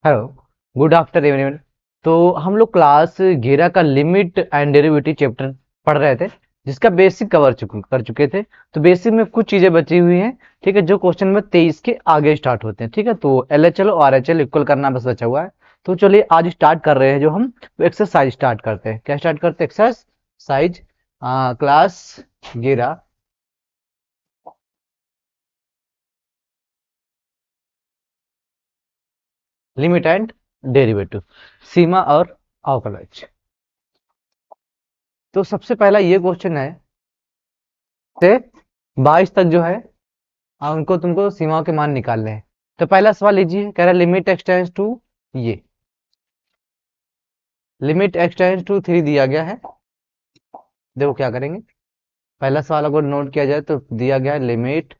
Hello, good after everyone. तो हम लोग क्लास 11 का लिमिट एंड डेरिवेटिव चैप्टर पढ़ रहे थे, जिसका बेसिक कर चुके थे। तो बेसिक में कुछ चीजें बची हुई हैं, ठीक है, जो क्वेश्चन नंबर 23 के आगे स्टार्ट होते हैं। ठीक है, तो LHL और RHL इक्वल करना बस बचा हुआ है। तो चलिए आज स्टार्ट कर रहे हैं, जो हम एक्सरसाइज स्टार्ट करते हैं। क्या स्टार्ट करते हैं? Exercise class 11 limit and derivative, सीमा और अवकलज। तो सबसे पहला ये क्वेश्चन है से 22 तक जो है, उनको तुमको सीमाओं के मान निकालने हैं। तो पहला सवाल लीजिए, कह रहा है लिमिट एक्सटेंड्स टू, ये लिमिट एक्सटेंड्स टू 3 दिया गया है। देखो क्या करेंगे। पहला सवाल अगर नोट किया जाए तो दिया गया है लिमिट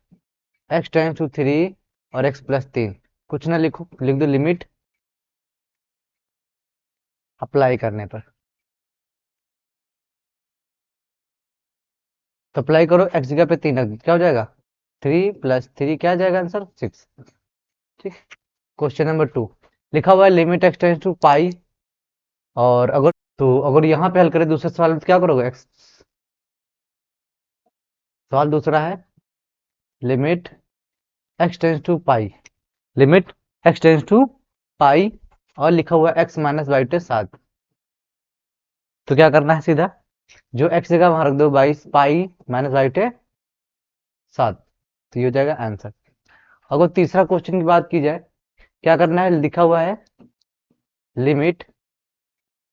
एक्सटेंड्स टू 3 और x+3। कुछ ना लिखो, लिख दो लिमिट अप्लाई करने पर। तो अप्लाई करो, x जगह पे 3 रख दो, क्या हो जाएगा? 3 + 3 क्या आ जाएगा आंसर? 6। ठीक। क्वेश्चन नंबर 2 लिखा हुआ है लिमिट एक्सटेंड्स टू पाई। और अगर यहाँ पे हल करें दूसरे सवाल में तो क्या करोगे? एक्स। सवाल दूसरा है limit extends to pi, limit extends to pi, और लिखा हुआ है x-y/7। तो क्या करना है? सीधा जो x जगह वहां रख दो, 22 पाई-y/7। तो ये हो जाएगा आंसर। अगर तीसरा क्वेश्चन की बात की जाए, क्या करना है? लिखा हुआ है लिमिट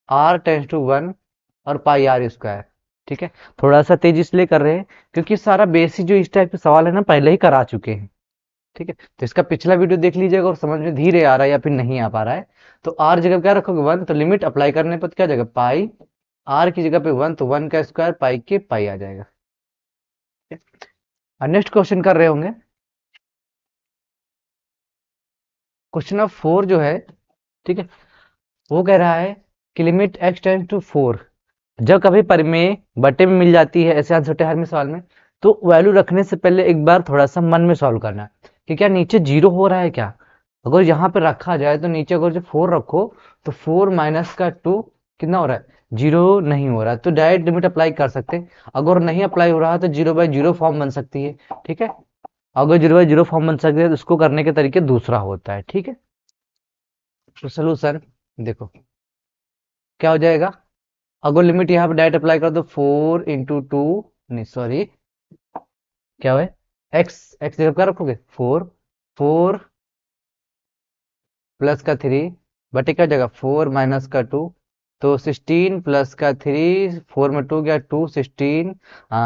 r → 1 और πr²। ठीक है, थोड़ा सा तेजी इसलिए कर रहे हैं क्योंकि सारा बेसिक जो इस टाइप के सवाल है ना, पहले ही करा चुके हैं। ठीक है, तो इसका पिछला वीडियो देख लीजिएगा और समझ में धीरे आ रहा है या फिर नहीं आ पा रहा है। तो आर जगह क्या रखोगे? 1। तो लिमिट अप्लाई करने पर क्या जाएगा? पाई, आर की जगह पे 1, तो 1 का स्क्वायर पाई के पाई आ जाएगा। और नेक्स्ट क्वेश्चन कर रहे होंगे, क्वेश्चन नंबर 4 जो है, ठीक है, वो कह रहा है कि लिमिट x → 4। जब कभी परिमेय बटे में मिल जाती है, ऐसे आंसर हर में सवाल में, तो वैल्यू रखने से पहले एक बार थोड़ा सा मन में सॉल्व करना है कि क्या नीचे 0 हो रहा है क्या। अगर यहाँ पे रखा जाए तो नीचे अगर जो 4 रखो तो 4 माइनस का 2 कितना हो रहा है? 0 नहीं हो रहा है, तो डायरेक्ट लिमिट अप्लाई कर सकते हैं। अगर नहीं अप्लाई हो रहा है तो 0/0 फॉर्म बन सकती है। ठीक है, अगर 0/0 फॉर्म बन सकती है तो उसको करने के तरीके दूसरा होता है। ठीक है, तो सोल्यूशन देखो क्या हो जाएगा। अगर लिमिट यहाँ पे डायरेक्ट अप्लाई कर दो, 4 × 2, नहीं सॉरी, क्या है? एक्स, एक्स जगह क्या रखोगे? 4, 4 प्लस का 3 बटे क्या जाएगा? 4 माइनस का 2, तो 16 प्लस का 3, 4 में 2 गया 2, 16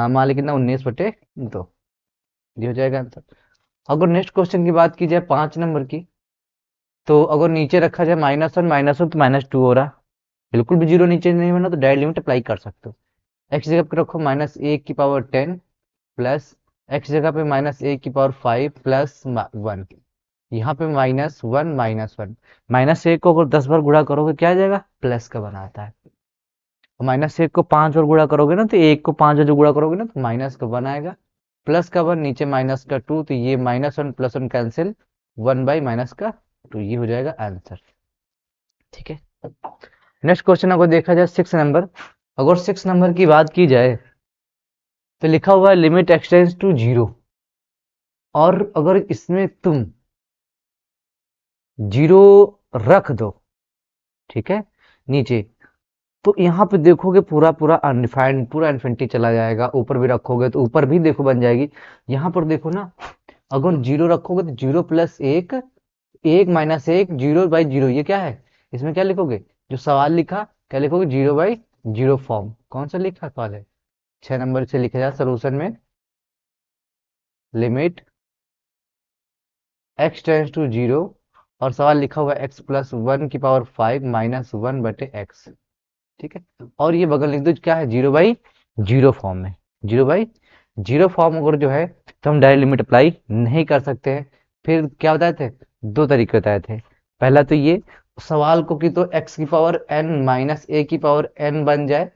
मान ली कितना? 19/2। ये हो जाएगा आंसर। अगर नेक्स्ट क्वेश्चन की बात की जाए 5 नंबर की, तो अगर नीचे रखा जाए -1 तो -2 हो रहा, बिल्कुल भी 0 नीचे नहीं बना, तो डायरेक्ट लिमिट अप्लाई कर सकते हो। एक्स जगह पे रखो -1 की पावर 10 प्लस एक्स जगह पे -1 की पावर 5 प्लस 1। यहाँ पे -1 -1 को अगर 10 बार गुणा करोगे क्या आ जाएगा? प्लस का बना आता है। -1 को 5 बार गुणा करोगे ना, तो 1 को 5 बार जो गुणा करोगे ना, तो माइनस का 1 आएगा। प्लस का 1 नीचे माइनस का 2, तो ये -1 + 1 कैंसिल, 1/-2, ये हो जाएगा आंसर। ठीक है, नेक्स्ट क्वेश्चन अगर देखा जाए 6 नंबर, अगर 6 नंबर की बात की जाए तो लिखा हुआ है लिमिट एक्सटेंड्स टू 0। और अगर इसमें तुम 0 रख दो, ठीक है, नीचे, तो यहाँ पे देखोगे पूरा पूरा अनडिफाइंड, पूरा इन्फिनिटी चला जाएगा। ऊपर भी रखोगे तो ऊपर भी देखो बन जाएगी। यहाँ पर देखो ना, अगर 0 रखोगे तो 0 + 1, 1 - 1, 0/0, ये क्या है? इसमें क्या लिखोगे? जो सवाल लिखा क्या लिखोगे? 0/0 फॉर्म। कौन सा लिखा सवाल है? 6 नंबर से लिखा जाए सोल्यूशन में, लिमिट x → 0, और सवाल लिखा हुआ है x+1 की पावर 5 -1/x। ठीक है, और ये बगल लिख दो क्या है? 0/0 फॉर्म में। 0/0 फॉर्म अगर जो है तो हम डायरेक्ट लिमिट अप्लाई नहीं कर सकते हैं। फिर क्या बताए थे? दो तरीके बताए थे। पहला तो ये सवाल को कि तो x⁻n - a⁻n बन जाए,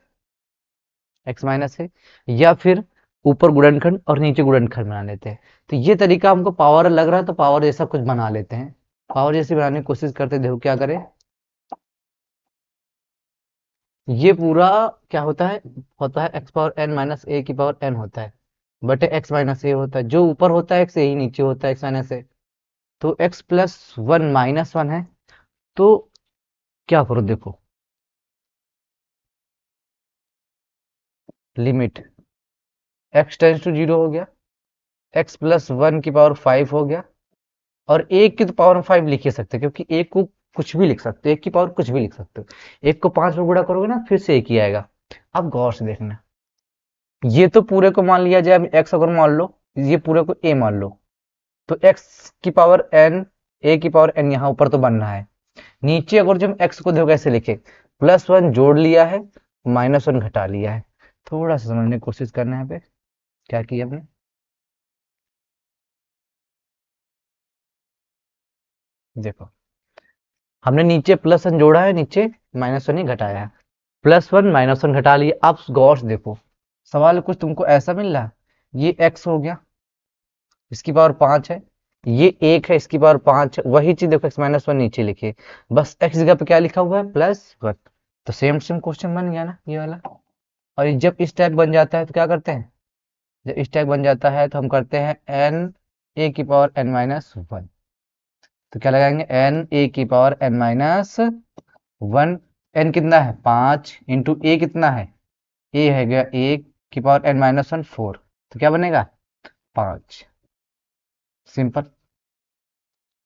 x- है, या फिर ऊपर गुणनखंड और नीचे गुणनखंड बना लेते हैं। तो ये तरीका हमको पावर लग रहा है तो पावर जैसा कुछ बना लेते हैं। पावर जैसी बनाने की कोशिश करते, देखो क्या करें। ये पूरा क्या होता है एक्स पावर एन माइनस ए की पावर एन होता है, बटे एक्स माइनस ए होता है, जो ऊपर होता है एक्स, यही नीचे होता है एक्स माइनस ए। तो X plus one minus one है, तो क्या करो देखो, limit x tends to zero हो गया, एक्स प्लस वन की पावर फाइव हो गया, और एक की तो पावर फाइव लिख ही सकते हैं, क्योंकि एक को कुछ भी लिख सकते हो, एक की पावर कुछ भी लिख सकते हो। एक को पांच में गुणा करोगे ना, फिर से एक ही आएगा। अब गौर से देखना, ये तो पूरे को मान लिया जाए, एक्स अगर मान लो, ये पूरे को ए मान लो, तो एक्स की पावर एन, ए की पावर एन यहाँ ऊपर तो बनना है। नीचे अगर जो हम एक्स को देखो कैसे लिखे, प्लस वन जोड़ लिया है, माइनस वन घटा लिया है। थोड़ा सा समझने की कोशिश करना है यहाँ पे, क्या किया हमने। देखो, हमने नीचे प्लस वन जोड़ा है, नीचे माइनस वन ही घटाया है। प्लस वन माइनस वन घटा लिए। अब गौर से देखो, सवाल कुछ तुमको ऐसा मिल रहा है, ये एक्स हो गया, इसकी पावर पांच है, ये एक है, इसकी पावर पांच है, वही चीज देखो एक्स माइनस वन नीचे लिखे, बस एक्स जगह पे क्या लिखा हुआ है, प्लस वन। तो सेम सेम क्वेश्चन बन गया ना ये वाला। और ये जब इस टाइप बन जाता है तो क्या करते हैं, जब इस टाइप बन जाता है तो हम करते हैं एन ए की पावर एन माइनस वन। तो क्या लगाएंगे, एन ए की power N minus one. N कितना है, पांच, इंटू ए कितना है, ए है गया एक की power N minus one, four. तो क्या बनेगा, पांच। सिंपल।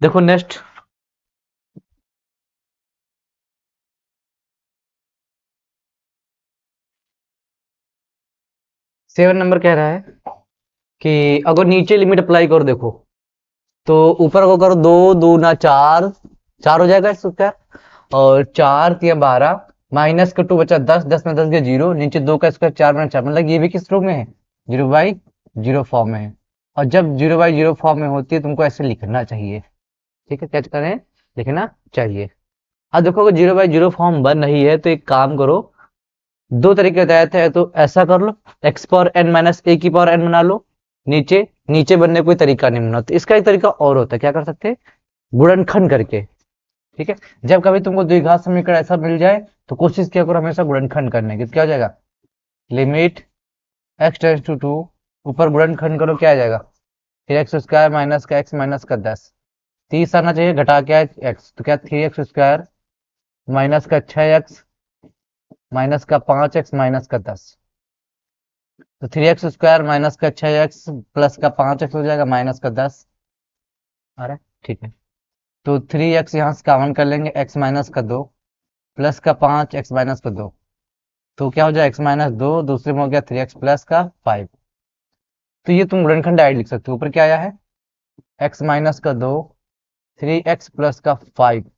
देखो नेक्स्ट, 7 नंबर कह रहा है कि अगर नीचे लिमिट अप्लाई करो, देखो तो ऊपर को करो, दो दो ना चार, चार हो जाएगा इसका, और चार तिया बारह, माइनस का टू बचा दस, दस में दस गया जीरो, नीचे दो का स्क्वायर चार बना चार, मतलब ये भी किस रूप में है, जीरो बाई जीरो फॉर्म में है। और जब जीरो बाई जीरो फॉर्म में होती है तुमको ऐसे लिखना चाहिए, ठीक है, क्या करें, लिखना चाहिए। अब देखो अगर जीरो बाई जीरो फॉर्म बन रही है तो एक काम करो, दो तरीके बताए थे, तो ऐसा कर लो, एक्स पावर एन माइनस ए की पावर एन बना लो, नीचे नीचे बनने का कोई तरीका नहीं बना, तो इसका एक तरीका और होता है, क्या कर सकते हैं, गुणनखंड करके। ठीक है, जब कभी तुमको द्विघात समीकरण ऐसा मिल जाए तो कोशिश किया करो हमेशा गुणनखंड करने की, तो क्या हो जाएगा, limit x tends to two, ऊपर गुणनखंड करो, क्या आ जाएगा, फिर एक्स स्क्वायर माइनस का एक्स माइनस का दस, 30 आना चाहिए, घटा क्या है एक्स, तो क्या थ्री एक्स स्क्वायर माइनस का छह एक्स माइनस का पांच एक्स माइनस का दस। तो थ्री एक्स स्क्वायर माइनस का छह एक्स प्लस का पांच एक्स हो जाएगा माइनस का दस। आ रहा है, ठीक है। तो थ्री एक्स यहाँ से कॉमन कर लेंगे, एक्स माइनस का दो प्लस का पांच एक्स माइनस का दो, तो क्या हो जाए एक्स माइनस दो, दूसरे में हो गया थ्री एक्स प्लस का फाइव। तो ये तुम गुणनखंड डायरेक्ट लिख सकते हो, ऊपर क्या आया है, एक्स माइनस का दो, थ्री एक्स प्लस का फाइव,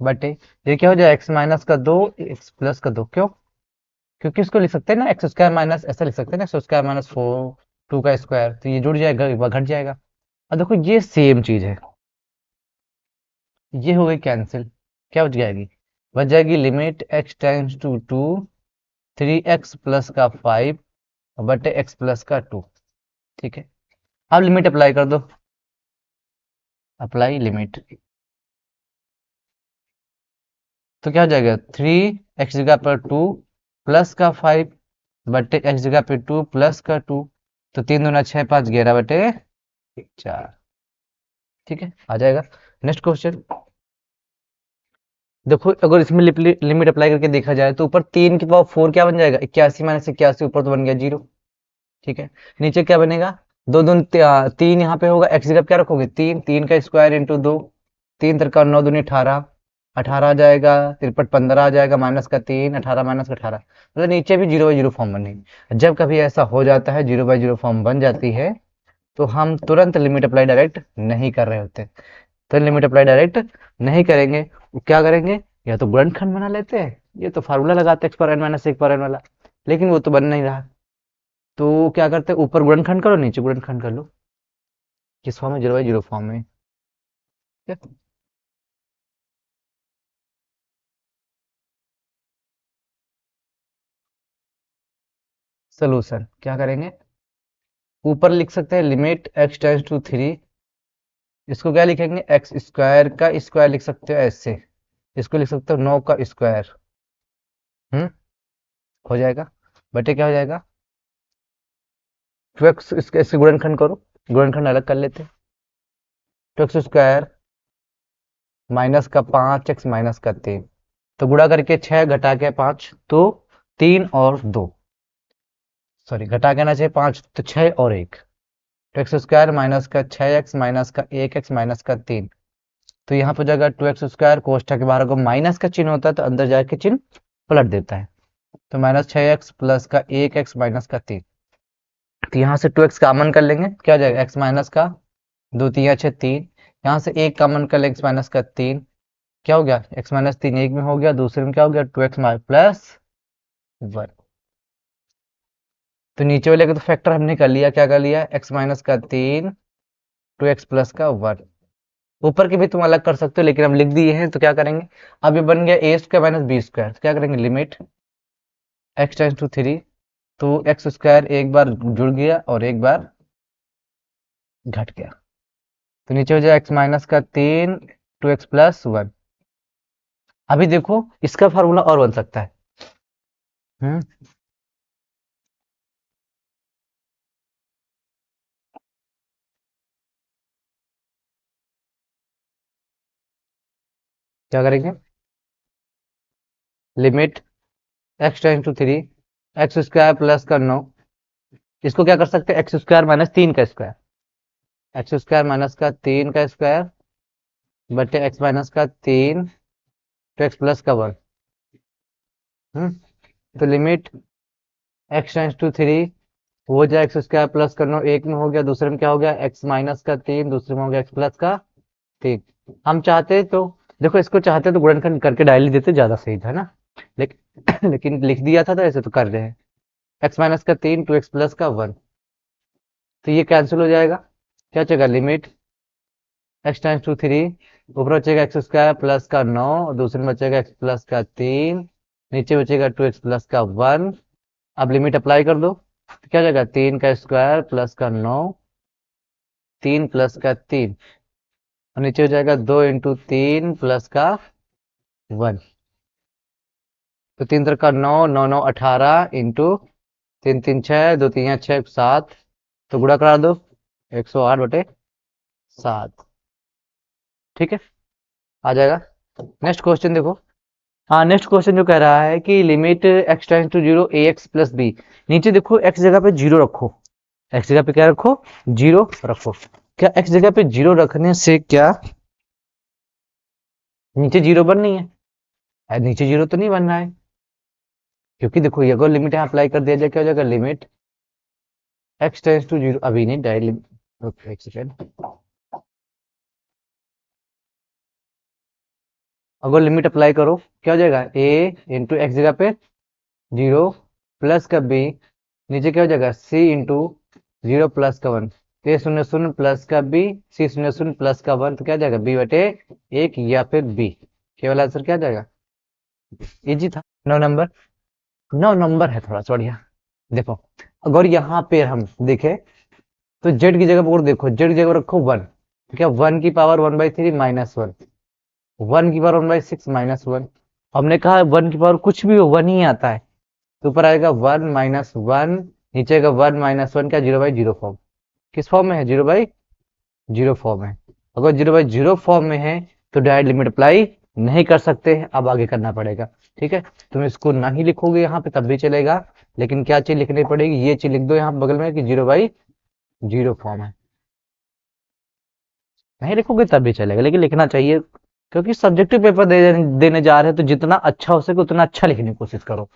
बटे ये क्या हो जाए एक्स माइनस का दो एक्स प्लस का दो, क्यों, क्योंकि इसको लिख सकते हैं ना एक्स स्क्वायर माइनस, ऐसा लिख सकते हैं ना x square minus four two का स्क्वायर, तो ये जुड़ जाएगा, एक बार घट जाएगा। अब देखो ये सेम चीज है, ये हो गई कैंसिल, क्या बच जाएगी, बच जाएगी limit x tends to two, three x plus का फाइव बटे एक्स प्लस का टू। ठीक है, अब लिमिट अप्लाई कर दो, अप्लाई लिमिट, तो क्या हो जाएगा, थ्री एक्स जगह पर टू प्लस का फाइव बटे एक्स जगह पे टू प्लस का टू, तो तीन दूना छह, पांच ग्यारह बटे चार। ठीक है, आ जाएगा। नेक्स्ट क्वेश्चन, देखो अगर इसमें लिमिट अप्लाई करके देखा जाए तो ऊपर तीन की पावर फोर क्या बन जाएगा, इक्यासी माइनस इक्यासी, ऊपर तो बन गया जीरो। ठीक है, नीचे क्या बनेगा, दो दून तीन, यहाँ पे होगा एक्स जगह पे क्या रखोगे, तीन, तीन का स्क्वायर इंटू दो, तीन तरका नौ दूनी अठारह, अठारह आ जाएगा, तिरपट पंद्रह आ जाएगा, माइनस का तीन, अठारह माइनस का अठारह, मतलब नीचे भी जीरो बाई जीरो फॉर्म बनेगी। जब कभी ऐसा हो जाता है, जीरो बाई जीरो फॉर्म बन जाती है, तो हम तुरंत लिमिट अप्लाई डायरेक्ट नहीं कर रहे होते, तो लिमिट अप्लाई डायरेक्ट नहीं करेंगे, क्या करेंगे, या तो गुणनखंड बना लेते हैं, ये तो फार्मूला लगाते हैं एक्स पर एन माइनस एक पर एन वाला, लेकिन वो तो बन नहीं रहा, तो क्या करते हैं, ऊपर गुणनखंड करो, नीचे गुणनखंड कर लो, किस फॉर्म में, जीरो बाई जीरो फॉर्म में। ठीक है, सोल्यूशन क्या करेंगे, ऊपर लिख सकते हैं limit x tends to three, इसको क्या लिखेंगे, एक्स स्क्वायर का स्क्वायर लिख सकते हो ऐसे, इसको लिख सकते हो 9 का स्क्वायर। हो जाएगा, बटे क्या हो जाएगा, 2x, इसके गुणनखंड करो, गुणनखंड अलग कर लेते हैं। 2x स्क्वायर माइनस का 5x माइनस का 3, तो गुणा करके 6 घटा के 5 तो 3 और 2, सॉरी घटा के ना चाहिए 5 तो 6 और 1, तो एक्स स्क्वायर माइनस का 6x माइनस का 1x माइनस का 3, तो यहाँ पर जाएगा 2x स्क्वायर, कोष्ठक के बाहर को माइनस का चिन्ह होता है तो अंदर जाके चिन्ह पलट देता है, तो माइनस 6x प्लस का 1x माइनस का 3, तो यहाँ से 2x कॉमन कर लेंगे, क्या हो जाएगा x माइनस का 2 3 6 3, यहाँ से 1 कॉमन कर लेंगे x माइनस का 3, क्या हो गया x माइनस 3 एक में हो गया, दूसरे में क्या हो गया 2x प्लस 1, तो नीचे वाले का तो फैक्टर हमने कर लिया, क्या कर लिया x माइनस का 3 2x प्लस का 1, ऊपर के भी तुम अलग कर सकते हो लेकिन हम लिख दिए हैं तो क्या करेंगे, अब ये बन गया ए स्क्वायर माइनस बी स्क्वायर, तो क्या करेंगे लिमिट x टेंस टू 3, तो एक्स स्क्वायर एक बार जुड़ गया और एक बार घट गया, तो नीचे हो जाए x माइनस का 3 2x प्लस 1, अभी देखो इसका फार्मूला और बन सकता है। हम्म क्या करेंगे, limit x tends to 3 x square plus का 9, इसको क्या कर सकते हैं, एक्स स्क्वायर माइनस 3 का स्क्वायर, एक्स स्क्वायर माइनस का 3 का स्क्वायर बटे एक्स माइनस का 3 तो एक्स प्लस का 1, तो लिमिट x टेंस टू 3 हो जाए एक्स स्क्वायर प्लस का 9 एक में हो गया, दूसरे में क्या हो गया x माइनस का 3, दूसरे में हो गया x प्लस का 3, हम चाहते तो देखो इसको चाहते तो गुणनखंड करके डायली देते ज्यादा सही था ना, लेकिन लेकिन लिख दिया था तो ऐसे तो कर रहे हैं, x माइनस का 3 टू एक्स प्लस का 1, तो ये कैंसिल हो जाएगा, क्या बचेगा लिमिट x टेंस टू 3, ऊपर बचेगा एक्स स्क्वायर प्लस का 9, दूसरे में बचेगा x प्लस का 3, नीचे बचेगा 2x प्लस का 1, अब लिमिट अप्लाई कर दो, तो क्या हो जाएगा 3 का स्क्वायर प्लस का 9 3 प्लस का 3 और नीचे हो जाएगा 2 इंटू 3 प्लस का 1, तो 3 3 का 9 9 9 18 इंटू 3 3 6 2 3 6 7, तो गुणा करा दो 108 बटे 7, ठीक है आ जाएगा। नेक्स्ट क्वेश्चन देखो, हाँ नेक्स्ट क्वेश्चन जो कह रहा है कि limit x tends to 0 ax plus b, नीचे देखो x जगह पे 0 रखो, x जगह पे क्या रखो 0 रखो, क्या x जगह पे 0 रखने से क्या नीचे 0 बन नहीं है, नीचे 0 तो नहीं बन रहा है, क्योंकि देखो ये अगर लिमिट यहाँ अप्लाई कर दिया जाए क्या हो जाएगा लिमिट x टेंस टू 0, अभी नहीं डायरेक्ट लिमिट, एक सेकेंड, अगर लिमिट अप्लाई करो क्या हो जाएगा a इंटू एक्स जगह पे 0 प्लस का b, नीचे क्या हो जाएगा c इंटू 0 प्लस का 1, a शून्य शून्य प्लस का b, c शून्य शून्य प्लस का 1, तो क्या जाएगा b बटे 1 या फिर b, केवल आंसर क्या जाएगा, इजी था। 9 नंबर, 9 नंबर है थोड़ा सा बढ़िया, देखो अगर यहाँ पे हम देखें तो z की जगह पर देखो, z की जगह पर रखो 1, तो क्या 1 की पावर 1/3 माइनस 1, 1 की पावर 1/6 माइनस 1, हमने कहा 1 की पावर कुछ भी हो 1 ही आता है, तो ऊपर आएगा 1 माइनस 1, नीचे आएगा 1 माइनस 1 क्या 0/0 फॉर्म, किस फॉर्म में है 0/0 फॉर्म है, अगर 0/0 फॉर्म में है तो डायरेक्ट लिमिट अप्लाई नहीं कर सकते, अब आगे करना पड़ेगा, ठीक है तुम इसको नहीं लिखोगे यहाँ पे तब भी चलेगा, लेकिन क्या चीज लिखनी पड़ेगी, ये चीज लिख दो यहाँ बगल में कि 0/0 फॉर्म है, नहीं लिखोगे तब भी चलेगा लेकिन लिखना चाहिए, क्योंकि सब्जेक्टिव पेपर देने जा रहे हैं तो जितना अच्छा हो सके उतना अच्छा लिखने की कोशिश करो,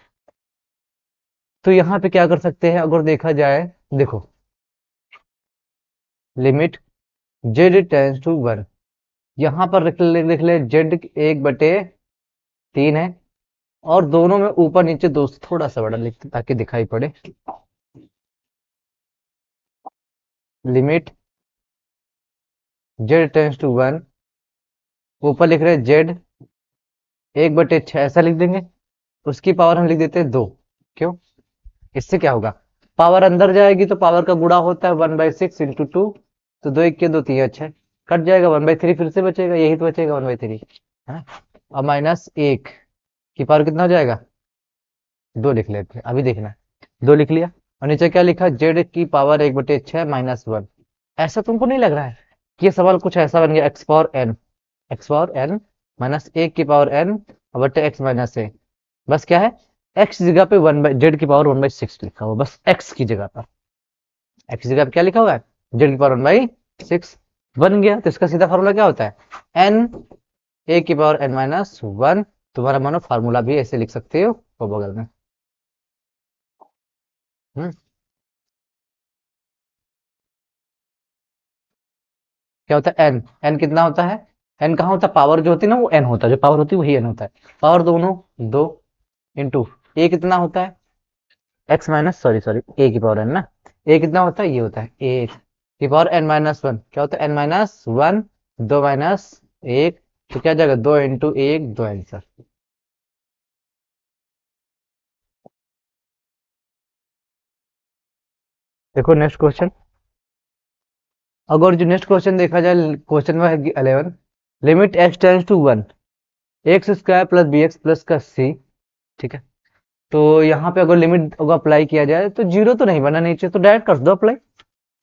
तो यहाँ पे क्या कर सकते हैं अगर देखा जाए, देखो लिमिट z टेंस टू 1, यहाँ पर लिख ले z 1/3 है, और दोनों में ऊपर नीचे दोस्त थोड़ा सा बड़ा लिखते ताकि दिखाई पड़े, लिमिट z टेंस टू 1, ऊपर लिख रहे z 1/6 ऐसा लिख देंगे, उसकी पावर हम लिख देते हैं 2, क्यों, इससे क्या होगा पावर अंदर जाएगी तो पावर का गुणा होता है 1/6 इंटू 2, तो 2 1 के 2 3 6, कट जाएगा, 1/3 फिर से बचेगा, यही तो बचेगा 1/3 है ना। और माइनस 1 की पावर कितना हो जाएगा, 2 लिख लेते हैं, अभी देखना, 2 लिख लिया। और नीचे क्या लिखा, जेड की पावर 1/6 -1। ऐसा तुमको नहीं लग रहा है कि ये सवाल कुछ ऐसा बन गया, x पावर n माइनस 1 की पावर n बटे x माइनस ए। बस क्या है, x जगह पे जेड की पावर 1/6 लिखा हुआ, बस x की जगह पर, x जगह पे क्या लिखा हुआ है, जेड की पावर 1/6 बन गया। तो इसका सीधा फार्मूला क्या होता है, n a की पावर n-1। तुम्हारा मानो फार्मूला भी ऐसे लिख सकते हो वो बगल में। हम्म क्या होता है, n कितना होता है, n कहाँ होता है, पावर जो होती है ना वो n होता है, जो पावर होती है वही n होता है। पावर दोनों 2 इंटू a कितना होता है, x minus sorry sorry a की पावर n ना, a कितना होता है, ये होता है a की पावर n-1। क्या होता है n-1, 2 माइनस 1, तो क्या जाएगा 2 इंटू 1, 2 आंसर। देखो नेक्स्ट क्वेश्चन, अगर जो नेक्स्ट क्वेश्चन देखा जाए, क्वेश्चन में है 11, limit x tends to 1 x square plus B x plus का सी। ठीक है, तो यहाँ पे अगर लिमिट अगर अप्लाई किया जाए तो जीरो तो नहीं बना नीचे, तो डायरेक्ट कर दो अप्लाई।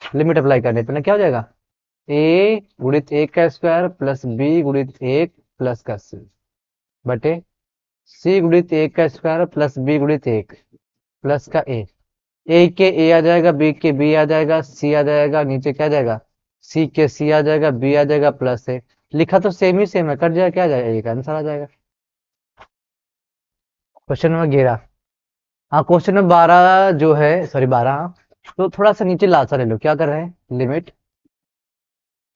लिमिट अप्लाई करने पे ना क्या हो जाएगा, ए गुणित 1 का स्क्वायर प्लस बी गुणित 1 प्लस का सी बटे सी गुणित 1 का स्क्वायर प्लस बी गुणित 1 प्लस का ए के ए आ जाएगा, बी के बी आ जाएगा, सी आ जाएगा, नीचे क्या आ जाएगा, सी के सी आ जाएगा, बी आ जाएगा प्लस ए। लिखा तो सेम ही सेम है, कट जाएगा, क्या आ जाएगा, एक आंसर आ जाएगा। क्वेश्चन नंबर 11, हाँ क्वेश्चन नंबर 12 जो है, सॉरी 12, हाँ, तो थोड़ा सा नीचे लासा ले लो, क्या कर रहे हैं, limit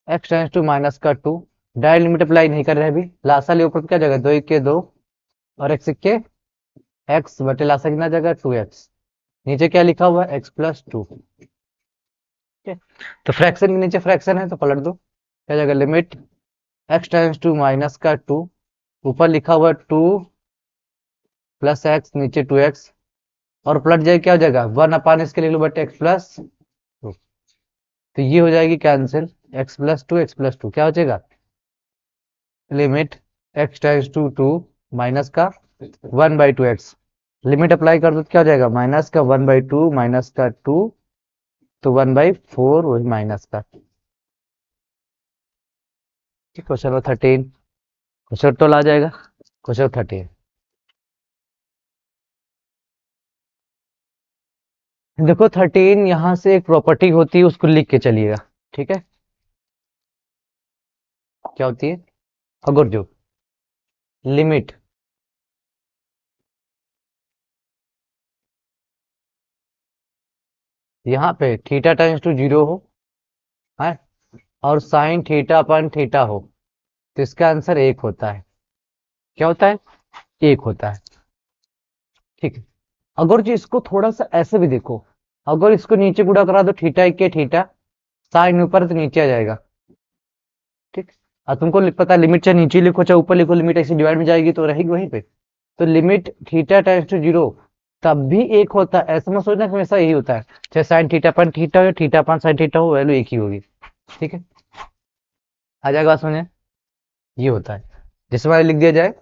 x tends to minus का 2, डायरेक्ट लिमिट अप्लाई नहीं कर रहे हैं अभी, लासा ले ऊपर क्या जगह, 2 1 के 2 और x के x बटे लासा कितना जगह 2x, नीचे क्या लिखा हुआ है x+2। ठीक है, तो फ्रैक्शन के नीचे फ्रैक्शन है तो पलट दो, क्या जगह limit x tends to minus का 2, ऊपर लिखा हुआ 2 प्लस एक्स, नीचे 2x, और पलट जाए क्या हो जाएगा, 1 अपान इसके ले लो बटे x+2, तो ये हो जाएगी कैंसिल, x+2 क्या हो जाएगा, limit x tends to 2 minus का 1/2x, लिमिट अप्लाई कर दो तो क्या हो जाएगा, माइनस का 1/2 माइनस का 2, तो 1/4 वही माइनस का। क्वेश्चन नंबर 13, क्वेश्चन तो ला जाएगा, क्वेश्चन 13 देखो, 13 यहाँ से एक प्रॉपर्टी होती है, उसको लिख के चलिएगा। ठीक है, क्या होती है, अगर जो लिमिट यहाँ पे थीटा टाइम्स टू 0 हो है, और साइन थीटा अपन थीटा हो, तो इसका आंसर 1 होता है। क्या होता है, 1 होता है। ठीक है, अगर जो इसको थोड़ा सा ऐसे भी देखो, अगर इसको नीचे गुणा करा दो, थीटा 1 के थीटा, साइन ऊपर तो नीचे आ जाएगा। ठीक, और तुमको पता है लिमिट चाहे नीचे लिखो चाहे ऊपर लिखो, लिमिट ऐसे डिवाइड में जाएगी तो रहेगी वहीं पे। तो लिमिट थीटा टेंड्स टू 0 तब भी 1 होता है, ऐसा मत सोचना कि हमेशा यही होता है, चाहे साइन थीटा अपन थीटा हो, थीटा अपन साइन थीटा हो, वैल्यू एक ही होगी। ठीक है, आ जाएगा बात समझे, ये होता है, जिसमें हमारे लिख दिया जाए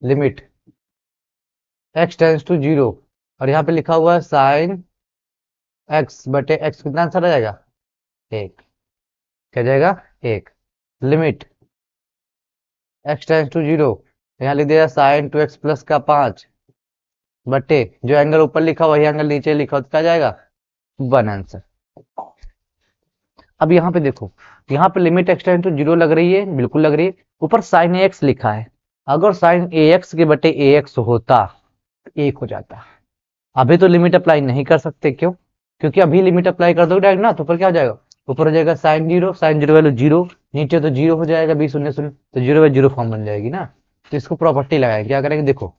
लिमिट x टेंड्स टू 0, और यहाँ पे लिखा हुआ है साइन x बटे x, कितना आंसर आ जाएगा, 1, क्या जाएगा 1, लिमिट x टेंड्स टू 0, यहाँ लिख दिया साइन 2x प्लस का 5 बटे जो एंगल ऊपर लिखा वही एंगल नीचे लिखा, तो क्या जाएगा 1 आंसर। अब यहाँ पे देखो, यहाँ पे लिमिट x टेंड टू 0 लग रही है, बिल्कुल लग रही है, ऊपर साइन ax लिखा है, अगर साइन ax के बटे ax होता तो 1 हो जाता। अभी तो लिमिट अप्लाई नहीं कर सकते, क्यों, क्योंकि अभी लिमिट अप्लाई कर दो डायरेक्ट ना, तो ऊपर क्या हो जाएगा, ऊपर हो जाएगा साइन जीरो वैल्यू 0, नीचे तो 0 हो जाएगा, 20 शून्य शून्य, तो 0/0 फॉर्म बन जाएगी ना। तो इसको प्रॉपर्टी लगाए, क्या करेंगे, देखो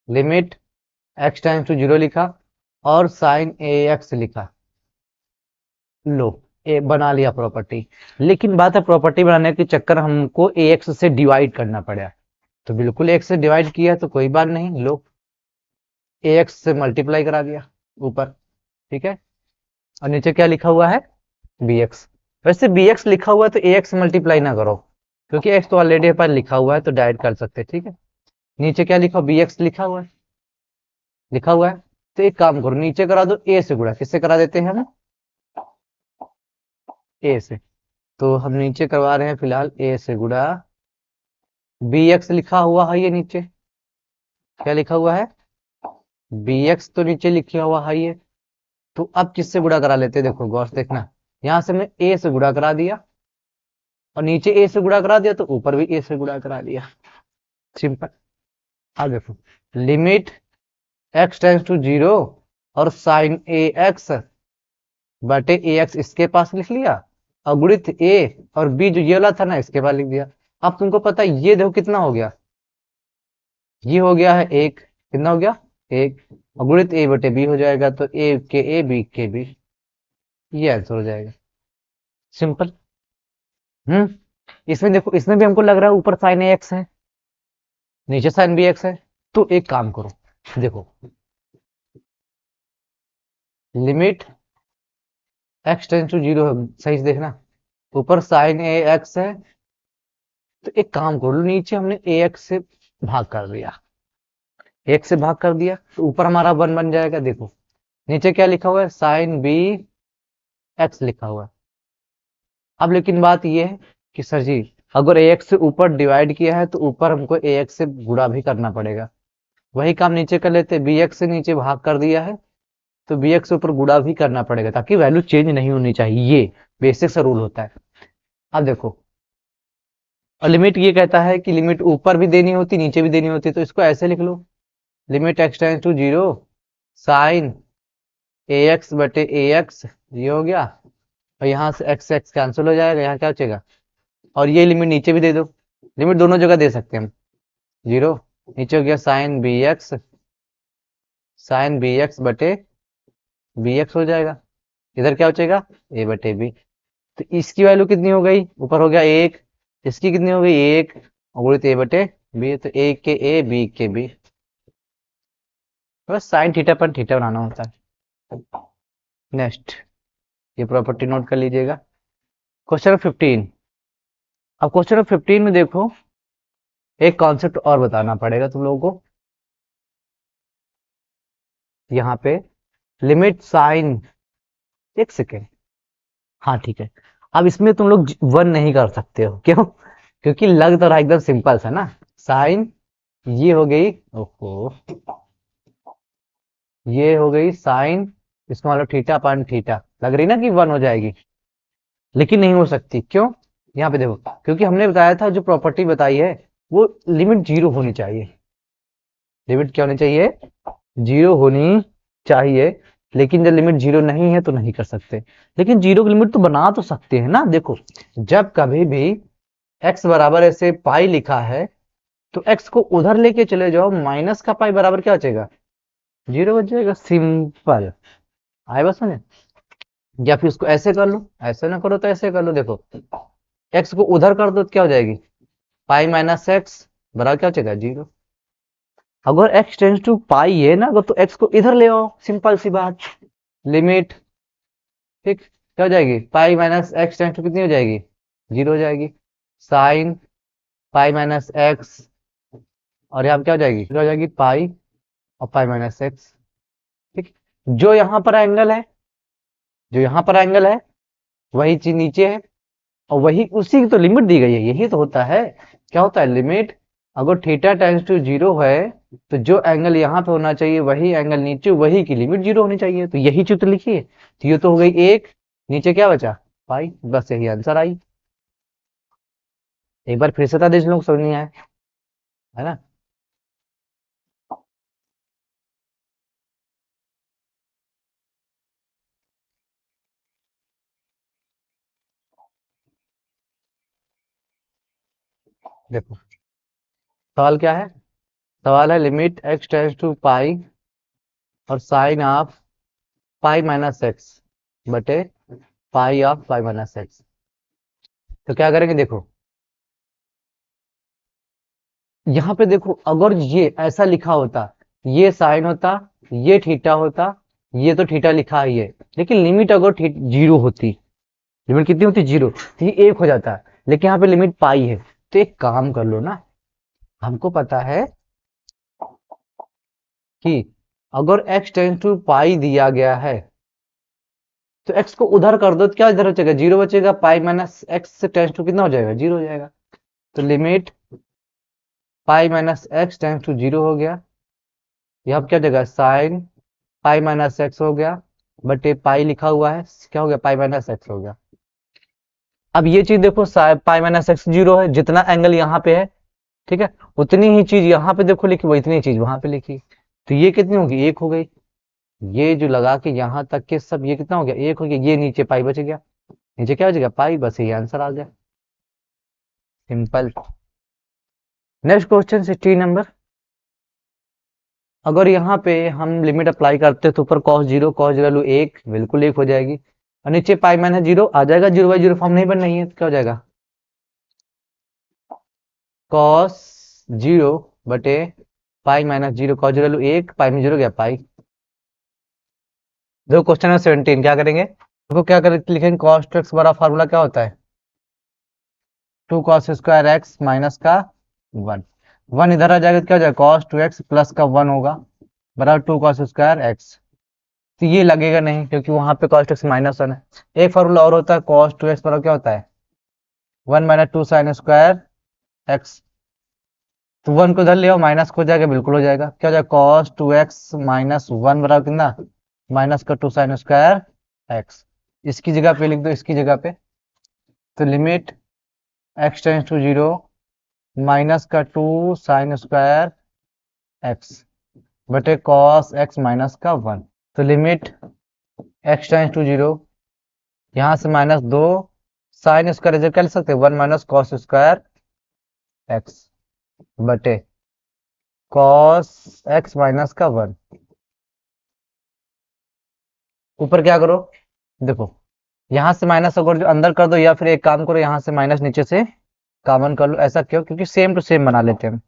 लिमिट x टेंड टू 0 लिखा और साइन ax लिखा, लो ए बना लिया प्रॉपर्टी। लेकिन बात है प्रॉपर्टी बनाने के चक्कर हमको ax से डिवाइड करना पड़ा, तो बिल्कुल x से डिवाइड किया तो कोई बात नहीं, लो ax से मल्टीप्लाई करा दिया ऊपर। ठीक है, और नीचे क्या लिखा हुआ है bx, वैसे बी एक्स लिखा हुआ है तो ए एक्स मल्टीप्लाई ना करो, क्योंकि एक्स तो ऑलरेडी पर लिखा हुआ है तो डायरेक्ट कर सकते हैं, ठीक है। नीचे क्या लिखा, बी एक्स लिखा हुआ है, लिखा हुआ है। तो एक काम करो, नीचे करा दो ए से गुणा, किससे करा देते हैं हम, ए से। तो हम नीचे करवा रहे हैं फिलहाल ए से गुणा, बी एक्स लिखा हुआ है ये नीचे, क्या लिखा हुआ है, बी एक्स तो नीचे लिखा हुआ है ये। तो अब किससे गुणा करा लेते हैं, देखो गौर से देखना, यहां से मैं ए से गुणा करा दिया, और नीचे ए से गुणा करा दिया तो ऊपर भी ए से गुणा करा दिया, सिंपल। अब देखो, limit x tends to zero और साइन ए एक्स बटे ए एक्स इसके पास लिख लिया, और गुणित ए और बी जो ये वाला था ना इसके पास लिख दिया। अब तुमको पता है ये देखो कितना हो गया, ये हो गया है एक, कितना हो गया, एक, और गुणित ए बटे बी हो जाएगा, तो ए के ए बी के बी, ये आंसर हो जाएगा, सिंपल। इसमें देखो, इसमें भी हमको लग रहा है ऊपर साइन ए एक्स है, नीचे साइन बी एक्स है। तो एक काम करो, देखो limit x tends to zero, सही से देखना, ऊपर साइन ए एक्स है, तो एक काम करो, नीचे हमने ए एक्स से भाग कर दिया, एक से भाग कर दिया तो ऊपर हमारा वन बन जाएगा। देखो नीचे क्या लिखा हुआ है, साइन बी एक्स लिखा हुआ है। अब लेकिन बात ये है कि सर जी अगर ए एक्स से ऊपर डिवाइड किया है तो ऊपर हमको ए एक्स से गुणा भी करना पड़ेगा, वही काम नीचे कर लेते, बी एक्स से नीचे भाग कर दिया है तो बी एक्स से ऊपर गुणा भी करना पड़ेगा, ताकि वैल्यू चेंज नहीं होनी चाहिए, ये बेसिक सा रूल होता है। अब देखो, और लिमिट ये कहता है कि लिमिट ऊपर भी देनी होती नीचे भी देनी होती, तो इसको ऐसे लिख लो, limit x tends to zero sine A x बटे ए एक्स, ये हो गया, और यहाँ से एक्स एक्स कैंसिल हो जाएगा, यहाँ क्या बचेगा, और ये लिमिट नीचे भी दे दो, लिमिट दोनों जगह दे सकते हैं हम, जीरो, नीचे हो गया साइन बी एक्स बटे बी एक्स हो जाएगा, इधर क्या बचेगा, ए बटे बी। तो इसकी वैल्यू कितनी हो गई, ऊपर हो गया एक, इसकी कितनी हो गई एक, और गुणित ए बटे बी, तो ए के ए बी के बी, बस साइन थीटा पर थीटा बनाना होता है। नेक्स्ट, ये प्रॉपर्टी नोट कर लीजिएगा, क्वेश्चन 15। अब क्वेश्चन 15 में देखो, एक कॉन्सेप्ट और बताना पड़ेगा तुम लोगों को, यहाँ पे लिमिट साइन, एक सेकेंड, हाँ ठीक है। अब इसमें तुम लोग वन नहीं कर सकते हो, क्यों, क्योंकि लग तो रहा एकदम सिंपल सा ना, साइन ये हो गई, ओहो, ये हो गई साइन, इसको मान लो थीटा अपन थीटा, लग रही ना कि वन हो जाएगी, लेकिन नहीं हो सकती, क्यों, यहाँ पे देखो, क्योंकि हमने बताया था जो प्रॉपर्टी बताई है वो लिमिट जीरो होनी चाहिए, लिमिट क्या होनी चाहिए, जीरो होनी चाहिए, लेकिन जब लिमिट जीरो नहीं है तो नहीं कर सकते, लेकिन जीरो की लिमिट तो बना तो सकते हैं ना। देखो जब कभी भी x बराबर ऐसे पाई लिखा है तो x को उधर लेके चले जाओ, माइनस का पाई बराबर क्या बचेगा, जीरो बच जाएगा, सिंपल, आए बस समझे। या फिर उसको ऐसे कर लो, ऐसे ना करो तो ऐसे कर लो, देखो x को उधर कर दो तो क्या हो जाएगी, पाई माइनस एक्स बराबर क्या बचेगा, जीरो। अगर x टेंस टू पाई है ना, तो x को इधर ले आओ, सिंपल सी बात, लिमिट, ठीक, क्या हो जाएगी, pi minus x tends to कितनी हो जाएगी, जीरो हो जाएगी, साइन पाई माइनस एक्स, और यहाँ क्या हो जाएगी, हो जाएगी पाई और पाई माइनस एक्स, ठीक। जो यहाँ पर एंगल है, जो यहाँ पर एंगल है वही चीज नीचे है, और वही उसी की तो लिमिट दी गई है, यही तो होता है, क्या होता है, लिमिट अगर थीटा टेंस टू जीरो है तो जो एंगल यहाँ पे होना चाहिए वही एंगल नीचे, वही की लिमिट जीरो होनी चाहिए, तो यही चीज तो लिखी है। तो ये तो हो गई एक, नीचे क्या बचा, पाई, बस यही आंसर आई। एक बार फिर से था, लोग समझ नहीं आया, है ना। देखो सवाल क्या है, सवाल है limit x tends to pi और sine of pi minus X बटे pi of pi minus X. तो क्या करेंगे, देखो यहाँ पे देखो, अगर ये ऐसा लिखा होता, ये साइन होता, ये थीटा होता, ये तो थीटा लिखा ही है, लेकिन लिमिट अगर जीरो होती लिमिट कितनी होती है 0, तो ये 1 हो जाता है, लेकिन यहाँ पे लिमिट पाई है। तो एक काम कर लो ना, हमको पता है कि अगर x टेंस टू पाई दिया गया है तो x को उधर कर दो तो क्या इधर बचेगा 0 बचेगा, pi minus x tends to कितना हो जाएगा 0 हो जाएगा। तो limit pi minus x tends to 0 हो गया। यहाँ पे क्या जगह साइन पाई माइनस एक्स हो गया, बट ये पाई लिखा हुआ है, क्या हो गया पाई माइनस एक्स हो गया। अब ये चीज देखो, पाई माइनस एक्स 0 है, जितना एंगल यहाँ पे है, ठीक है, उतनी ही चीज यहाँ पे देखो लिखी, वो इतनी चीज वहां पे लिखी, तो ये कितनी होगी 1 हो गई। ये जो लगा के यहाँ तक के सब, ये कितना हो गया 1 हो गया, ये नीचे पाई बच गया, नीचे क्या बचेगा पाई, बस ये आंसर आ गया, सिंपल। Next question 16 number. अगर यहाँ पे हम लिमिट अप्लाई करते तो ऊपर cos 0 वैल्यू 1 बिल्कुल 1 हो जाएगी, और नीचे पाई माइनस 0 आ जाएगा, 0/0 फॉर्म नहीं बन रही है, तो क्या हो जाएगा cos 0 बटे पाई माइनस 0, cos 0 वैल्यू 1, पाई में 0 गया पाई। देखो क्वेश्चन है 17, क्या करेंगे, देखो क्या करें, लिखेंगे cos 2x बड़ा फार्मूला क्या होता है 2 cos स्क्वायर एक्स माइनस का 1, 1 इधर आ जाएगा तो क्या हो जाएगा cos 2x प्लस का 1 होगा बराबर 2 cos स्क्वायर एक्स। तो ये लगेगा नहीं क्योंकि वहां पे cos 2x माइनस 1 है। एक फार्मूला और होता है cos 2x बराबर क्या होता है 1 माइनस 2 साइन स्क्वायर एक्स। तो 1 को इधर ले आओ, माइनस हो जाएगा, बिल्कुल हो जाएगा, क्या हो जाएगा cos 2x माइनस 1 बराबर कितना माइनस का 2 साइन स्क्वायर एक्स। इसकी जगह पे लिख दो, इसकी जगह पे, तो limit x tends to 0 minus का 2 साइन स्क्वायर एक्स बटे cos x माइनस का 1। तो लिमिट x टेंस टू 0, यहाँ से माइनस 2 साइन स्क्वायर रिजल्ट क्या लिख सकते हैं 1 माइनस कॉस स्क्वायर एक्स बटे cos x माइनस का 1। ऊपर क्या करो, देखो यहाँ से माइनस अगर जो अंदर कर दो, या फिर एक काम करो यहाँ से माइनस नीचे से कॉमन कर लो, ऐसा क्यों, क्योंकि सेम टू सेम बना लेते हैं हम,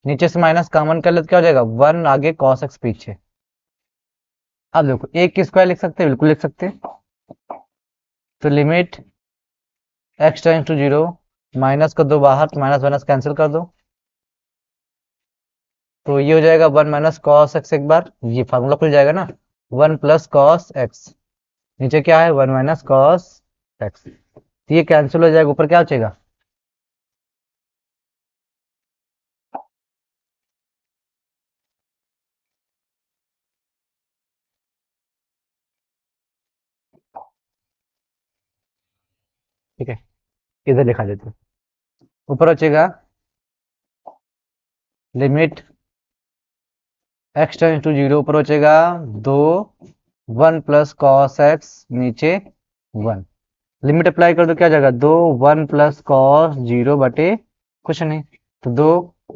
नीचे से माइनस कॉमन कर ले तो क्या हो जाएगा 1 आगे cos x पीछे। अब देखो एक की स्क्वायर लिख सकते हैं, बिल्कुल लिख सकते हैं, तो limit x tends to 0 minus कर दो बाहर, तो माइनस माइनस कैंसिल कर दो, तो ये हो जाएगा 1 माइनस कॉस एक्स, एक बार ये फार्मूला खुल जाएगा ना 1 प्लस कॉस एक्स, नीचे क्या है 1 माइनस कॉस एक्स, तो ये कैंसिल हो जाएगा, ऊपर क्या बचेगा ठीक है, इधर लिखा देते हैं, ऊपर बचेगा लिमिट x टेंस टू 0, ऊपर बचेगा 2 1 प्लस कॉस एक्स, नीचे 1, लिमिट अप्लाई कर दो क्या जाएगा 2 1 प्लस कॉस 0 बटे कुछ नहीं, तो 2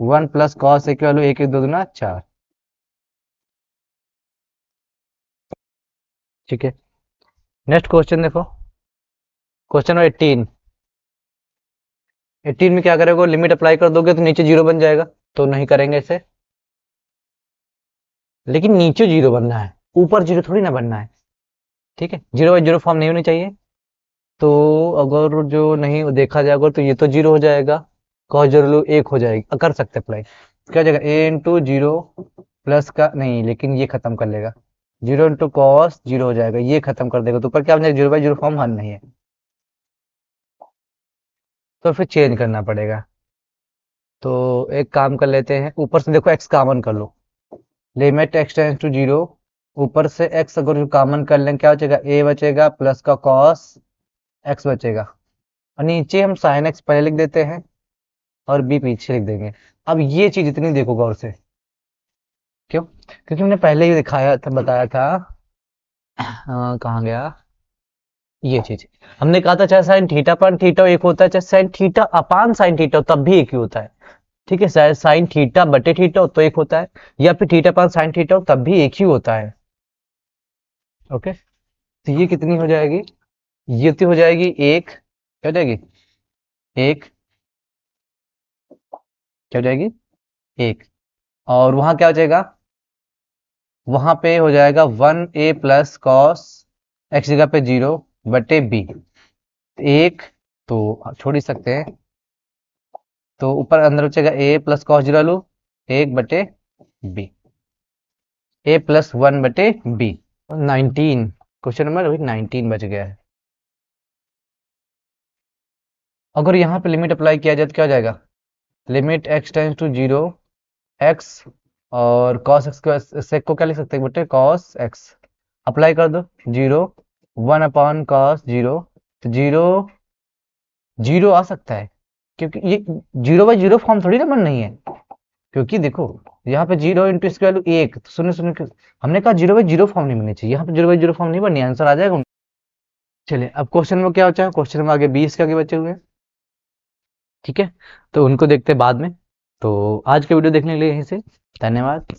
1 प्लस कॉस एक वैल्यू 1 1 2 दूना 4, ठीक है। नेक्स्ट क्वेश्चन देखो, क्वेश्चन 18, 18 में क्या करोगे, लिमिट अप्लाई कर दोगे तो नीचे 0 बन जाएगा, तो नहीं करेंगे इसे, लेकिन नीचे 0 बनना है, ऊपर 0 थोड़ी ना बनना है, ठीक है, 0/0 फॉर्म नहीं होनी चाहिए। तो अगर जो नहीं देखा जाएगा तो ये तो 0 हो जाएगा, cos 0 1 हो जाएगी, कर सकते अप्लाई, क्या हो जाएगा a इंटू 0 प्लस का नहीं, लेकिन ये खत्म कर लेगा 0 इंटू कॉस 0 हो जाएगा, ये खत्म कर देगा, तो ऊपर क्या बन जाएगा 0/0 फॉर्म हल नहीं है, तो फिर चेंज करना पड़ेगा। तो एक काम कर लेते हैं, ऊपर से देखो x कॉमन कर लो, लिमिट x टेंस टू 0, ऊपर से x अगर कॉमन कर लें क्या बचेगा a बचेगा प्लस का cos x बचेगा, और नीचे हम sin x पहले लिख देते हैं और b पीछे लिख देंगे। अब ये चीज इतनी देखो गौर से, क्यों, क्योंकि हमने पहले ही दिखाया था, बताया था, कहाँ गया ये चीज, हमने कहा था चाहे साइन थीटा अपान थीटा एक होता है, चाहे sine theta upon sine theta तब भी एक ही होता है, ठीक है, चाहे साइन थीटा बटे थीटा हो तो एक होता है, या फिर थीटा अपान साइन थीटा हो तब भी एक ही होता है, ओके। तो ये कितनी हो जाएगी, ये तो हो जाएगी एक, क्या हो जाएगी एक, क्या हो जाएगी एक, और वहां क्या हो जाएगा, वहां पे हो जाएगा 1a प्लस कॉस एक्स जगह पे 0 बटे b, एक तो छोड़ ही सकते हैं, तो ऊपर अंदर बचेगा ए प्लस कॉस जीरो लो 1/b, ए प्लस 1/b। 19, क्वेश्चन नंबर वही 19 बच गया है। अगर यहाँ पे लिमिट अप्लाई किया जाए तो क्या हो जाएगा, limit x tends to 0 x, और cos x को sec को क्या लिख सकते हैं बेटे, cos x। अप्लाई कर दो 0, 1/cos 0, तो 0 0 आ सकता है, क्योंकि ये 0/0 फॉर्म थोड़ी ना बन नहीं है, क्योंकि देखो यहाँ पे 0 इंटू इसकी वैल्यू 1, तो सुनिए सुनिए, हमने कहा 0/0 फॉर्म नहीं बननी चाहिए, यहाँ पे 0/0 फॉर्म नहीं बननी, आंसर आ जाएगा। चलिए अब क्वेश्चन में क्या बचा है, क्वेश्चन में आगे 20 के आगे बचे हुए हैं, ठीक है, तो उनको देखते हैं बाद में। तो आज के वीडियो देखने के लिए यहीं से धन्यवाद।